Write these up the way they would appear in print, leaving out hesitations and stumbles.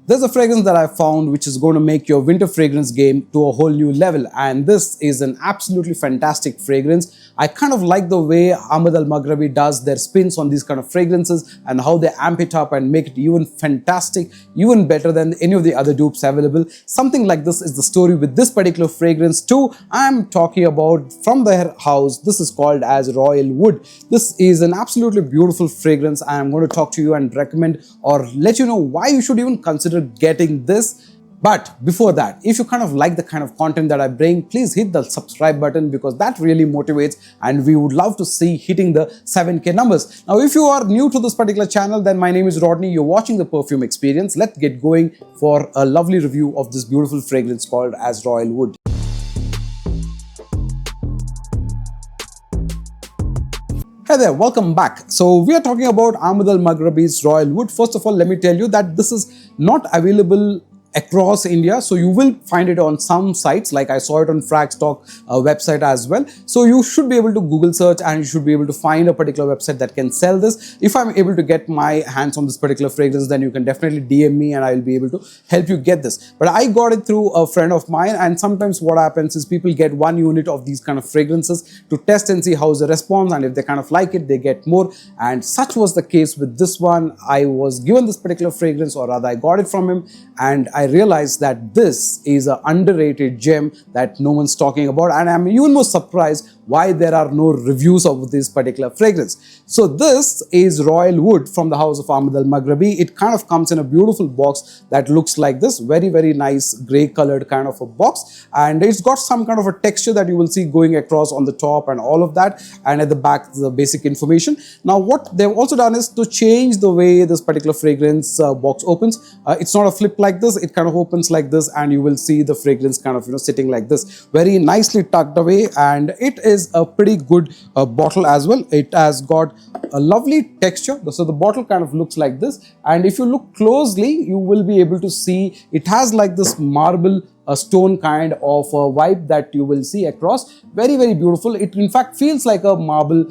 There's a fragrance that I found which is going to make your winter fragrance game to a whole new level, and this is an absolutely fantastic fragrance. I kind of like the way Ahmed Al Maghribi does their spins on these kind of fragrances and how they amp it up and make it even fantastic, even better than any of the other dupes available. Something like this is the story with this particular fragrance too. I'm talking about from their house. This is called as Royal Wood. This is an absolutely beautiful fragrance. I'm going to talk to you and recommend or let you know why you should even consider getting this. But before that, if you kind of like the kind of content that I bring, please hit the subscribe button because that really motivates, and we would love to see hitting the 7K numbers. Now, if you are new to this particular channel, then my name is Rodney. You're watching the Perfume Experience. Let's get going for a lovely review of this beautiful fragrance called as Royal Wood. Hey there, welcome back. So we are talking about Ahmed Al Maghribi's Royal Wood. First of all, let me tell you that this is not available across India, so you will find it on some sites, like I saw it on Fragstock website as well. So you should be able to Google search and you should be able to find a particular website that can sell this. If I'm able to get my hands on this particular fragrance, then you can definitely DM me and I'll be able to help you get this. But I got it through a friend of mine, and sometimes what happens is people get one unit of these kind of fragrances to test and see how's the response, and if they kind of like it, they get more. And such was the case with this one. I was given this particular fragrance, or rather I got it from him, and I realized that this is an underrated gem that no one's talking about, and I'm even more surprised why there are no reviews of this particular fragrance. So this is Royal Wood from the house of Ahmed Al Maghribi. It kind of comes in a beautiful box that looks like this, very nice gray colored kind of a box, and it's got some kind of a texture that you will see going across on the top and all of that, and at the back the basic information. Now what they've also done is to change the way this particular fragrance box opens. It's not a flip like this, it kind of opens like this, and you will see the fragrance kind of sitting like this, very nicely tucked away, and it is a pretty good bottle as well. It has got a lovely texture, so the bottle kind of looks like this, and if you look closely you will be able to see it has like this marble stone kind of vibe that you will see across. Very beautiful. It in fact feels like a marble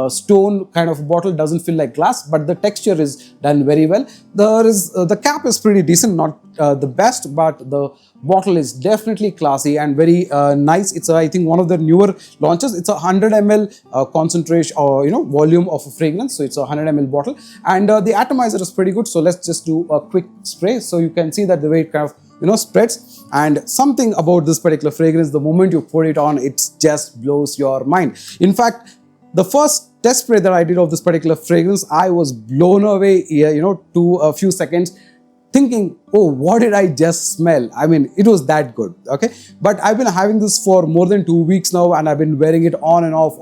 stone kind of bottle. Doesn't feel like glass, but the texture is done very well. There is the cap is pretty decent, not the best, but the bottle is definitely classy and very nice. It's I think one of the newer launches. It's a 100 ml concentration or volume of a fragrance, so it's a 100 ml bottle, and the atomizer is pretty good. So let's just do a quick spray so you can see that the way it kind of spreads. And something about this particular fragrance, the moment you put it on, it just blows your mind. In fact, the first test spray that I did of this particular fragrance, I was blown away, to a few seconds, thinking, oh, what did I just smell? I mean, it was that good, okay? But I've been having this for more than 2 weeks now, and I've been wearing it on and off,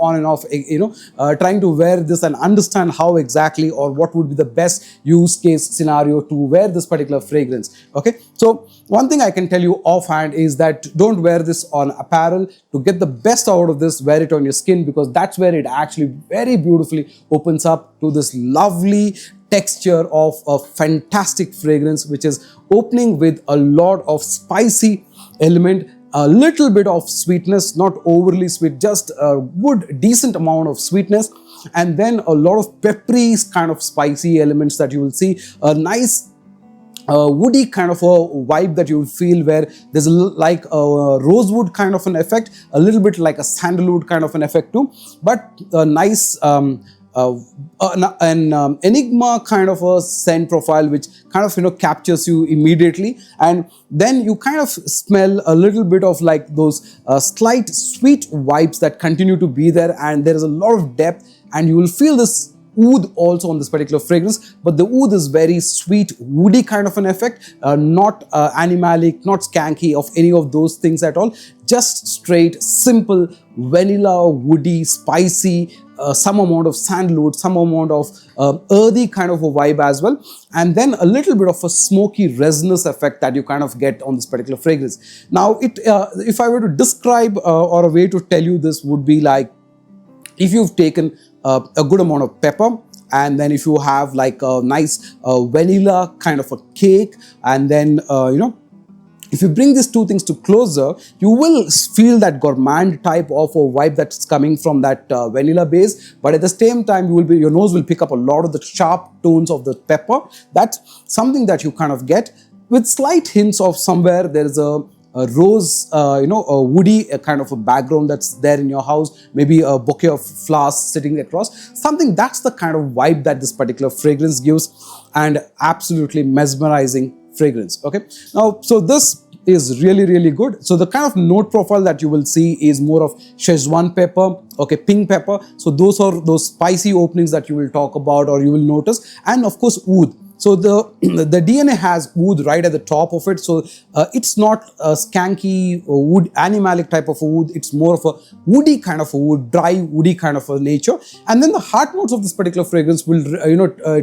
trying to wear this and understand how exactly or what would be the best use case scenario to wear this particular fragrance, okay? So one thing I can tell you offhand is that don't wear this on apparel. To get the best out of this, wear it on your skin, because that's where it actually very beautifully opens up to this lovely texture of a fantastic fragrance, which is opening with a lot of spicy element, a little bit of sweetness, not overly sweet, just a good decent amount of sweetness, and then a lot of peppery kind of spicy elements that you will see, a nice woody kind of a vibe that you will feel, where there's like a rosewood kind of an effect, a little bit like a sandalwood kind of an effect too, but a nice an enigma kind of a scent profile, which kind of captures you immediately. And then you kind of smell a little bit of like those slight sweet vibes that continue to be there, and there is a lot of depth, and you will feel this oud also on this particular fragrance, but the oud is very sweet, woody kind of an effect, not animalic, not skanky of any of those things at all, just straight, simple, vanilla, woody, spicy, some amount of sandalwood, some amount of earthy kind of a vibe as well, and then a little bit of a smoky resinous effect that you kind of get on this particular fragrance. Now, if I were to describe or a way to tell you this would be like, if you've taken a good amount of pepper, and then if you have like a nice vanilla kind of a cake, and then if you bring these two things to closer, you will feel that gourmand type of a vibe that's coming from that vanilla base, but at the same time your nose will pick up a lot of the sharp tones of the pepper. That's something that you kind of get. with slight hints of somewhere there is a rose, a woody kind of a background that's there in your house, maybe a bouquet of flowers sitting across, something. That's the kind of vibe that this particular fragrance gives, and absolutely mesmerizing fragrance. Okay, now, so this is really good. So the kind of note profile that you will see is more of Szechuan pepper, okay, pink pepper. So those are those spicy openings that you will talk about or you will notice, and of course oud. So the DNA has oud right at the top of it. So it's not a skanky wood, animalic type of wood. It's more of a woody kind of a wood, dry woody kind of a nature. And then the heart notes of this particular fragrance will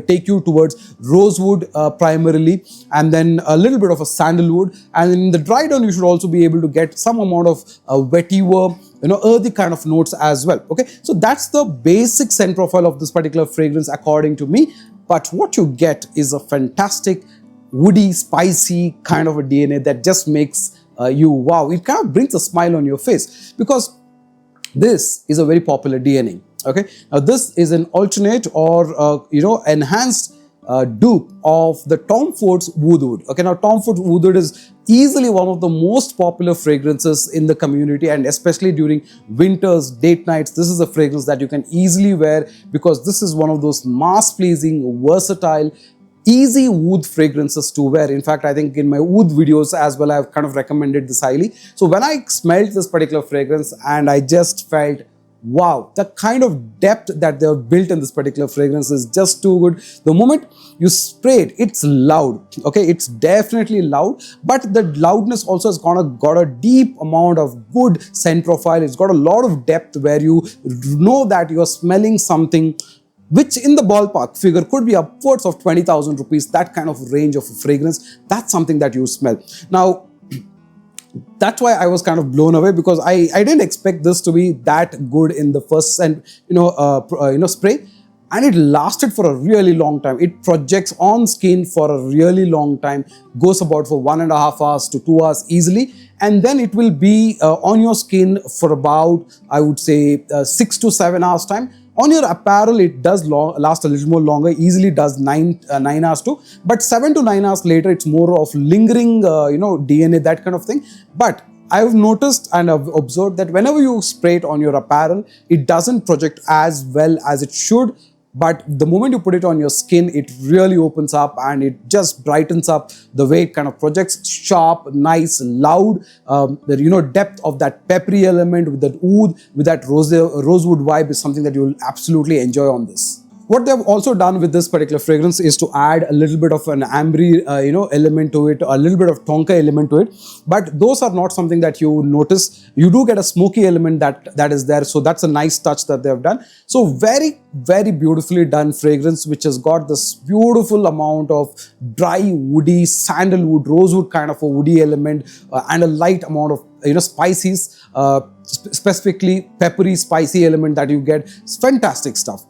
take you towards rosewood primarily, and then a little bit of a sandalwood. And in the dry down, you should also be able to get some amount of vetiver, earthy kind of notes as well. Okay, so that's the basic scent profile of this particular fragrance according to me. But what you get is a fantastic woody, spicy kind of a DNA that just makes you wow. It kind of brings a smile on your face, because this is a very popular DNA. Okay, now this is an alternate or enhanced dupe of the Tom Ford Oud Wood. Okay, now Tom Ford Oud Wood is easily one of the most popular fragrances in the community, and especially during winters, date nights, this is a fragrance that you can easily wear, because this is one of those mass-pleasing, versatile, easy oud fragrances to wear. In fact, I think in my oud videos as well, I've kind of recommended this highly. So when I smelled this particular fragrance, and I just felt, wow, the kind of depth that they have built in this particular fragrance is just too good. The moment you spray it, it's loud. Okay, it's definitely loud, but the loudness also has got a deep amount of good scent profile. It's got a lot of depth where you know that you're smelling something which in the ballpark figure could be upwards of 20,000 rupees, that kind of range of fragrance. That's something that you smell. Now, that's why I was kind of blown away, because I didn't expect this to be that good in the first scent, spray, and it lasted for a really long time. It projects on skin for a really long time, goes about for 1.5 hours to 2 hours easily, and then it will be on your skin for about, I would say, 6 to 7 hours time. On your apparel, it does last a little more longer, easily does 9 hours too. But 7 to 9 hours later, it's more of lingering, DNA, that kind of thing. But I've noticed and I've observed that whenever you spray it on your apparel, it doesn't project as well as it should. But the moment you put it on your skin, it really opens up and it just brightens up the way it kind of projects. Sharp, nice, loud, the depth of that peppery element with that oud, with that rosewood vibe is something that you will absolutely enjoy on this. What they've also done with this particular fragrance is to add a little bit of an ambery, element to it, a little bit of tonka element to it. But those are not something that you notice. You do get a smoky element that is there. So that's a nice touch that they've done. So very, very beautifully done fragrance, which has got this beautiful amount of dry, woody, sandalwood, rosewood kind of a woody element, and a light amount of spices, specifically peppery, spicy element that you get. It's fantastic stuff.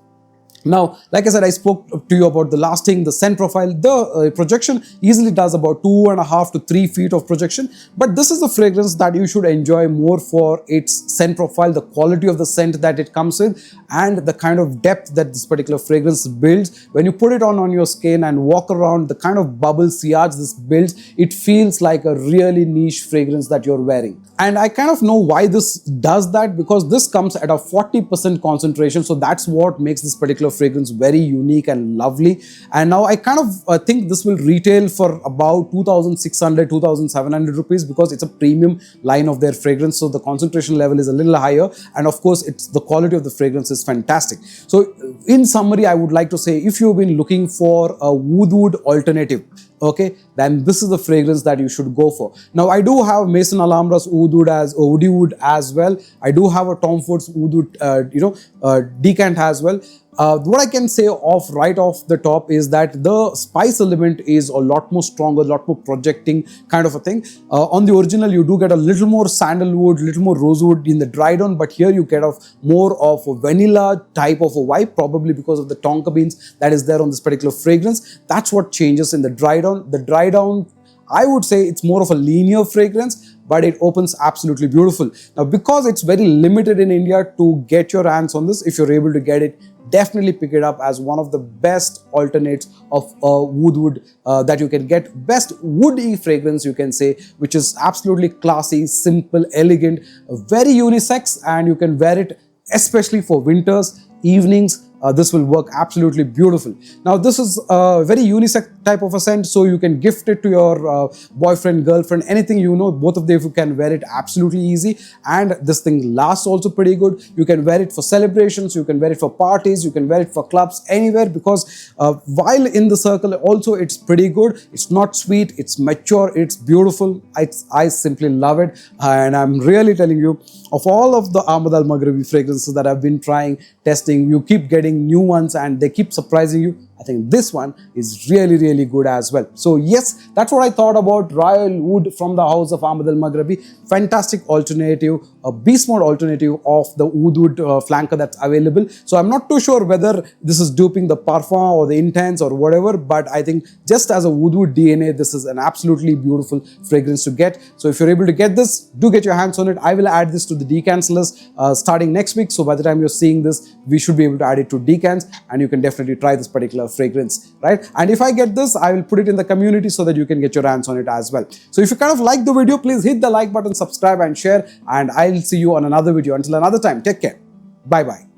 Now, like I said, I spoke to you about the lasting, the scent profile. The projection easily does about 2.5 to 3 feet of projection. But this is a fragrance that you should enjoy more for its scent profile, the quality of the scent that it comes with, and the kind of depth that this particular fragrance builds. When you put it on your skin and walk around, the kind of bubble sillage this builds, it feels like a really niche fragrance that you're wearing. And I kind of know why this does that, because this comes at a 40% concentration. So that's what makes this particular fragrance very unique and lovely. And now I kind of think this will retail for about 2,600, 2,700 rupees, because it's a premium line of their fragrance. So the concentration level is a little higher. And of course, the quality of the fragrance is fantastic. So in summary, I would like to say, if you've been looking for a oud wood alternative, okay, then this is the fragrance that you should go for. Now, I do have Maison Alhambra's Oud Wood as well. I do have a Tom Ford's Oud Wood, decant as well. What I can say right off the top is that the spice element is a lot more stronger, a lot more projecting kind of a thing. On the original, you do get a little more sandalwood, little more rosewood in the dry down, but here you get more of a vanilla type of a vibe, probably because of the tonka beans that is there on this particular fragrance. That's what changes in the dry down. The dry down, I would say it's more of a linear fragrance, but it opens absolutely beautiful. Now, because it's very limited in India to get your hands on this, if you're able to get it, definitely pick it up as one of the best alternates of Oud Wood that you can get. Best woody fragrance, you can say, which is absolutely classy, simple, elegant, very unisex, and you can wear it especially for winters, evenings. This will work absolutely beautiful. Now, this is a very unisex type of a scent, so you can gift it to your boyfriend, girlfriend, anything, you know, both of them can wear it absolutely easy. And this thing lasts also pretty good. You can wear it for celebrations, you can wear it for parties, you can wear it for clubs, anywhere, because while in the circle also it's pretty good. It's not sweet, it's mature, it's beautiful. I simply love it, and I'm really telling you, of all of the Ahmed Al Maghribi fragrances that I've been trying, testing, you keep getting new ones and they keep surprising you. I think this one is really, really good as well. So yes, that's what I thought about Royal Wood from the house of Ahmed Al Maghribi. Fantastic alternative, a beast mode alternative of the Oud Wood flanker that's available. So I'm not too sure whether this is duping the Parfum or the Intense or whatever, but I think just as a Oud Wood DNA, this is an absolutely beautiful fragrance to get. So if you're able to get this, do get your hands on it. I will add this to the decants list starting next week. So by the time you're seeing this, we should be able to add it to decants, and you can definitely try this particular fragrance, right? And if I get this, I will put it in the community so that you can get your hands on it as well. So if you kind of like the video, please hit the like button, subscribe and share, and I'll see you on another video. Until another time, take care. Bye bye.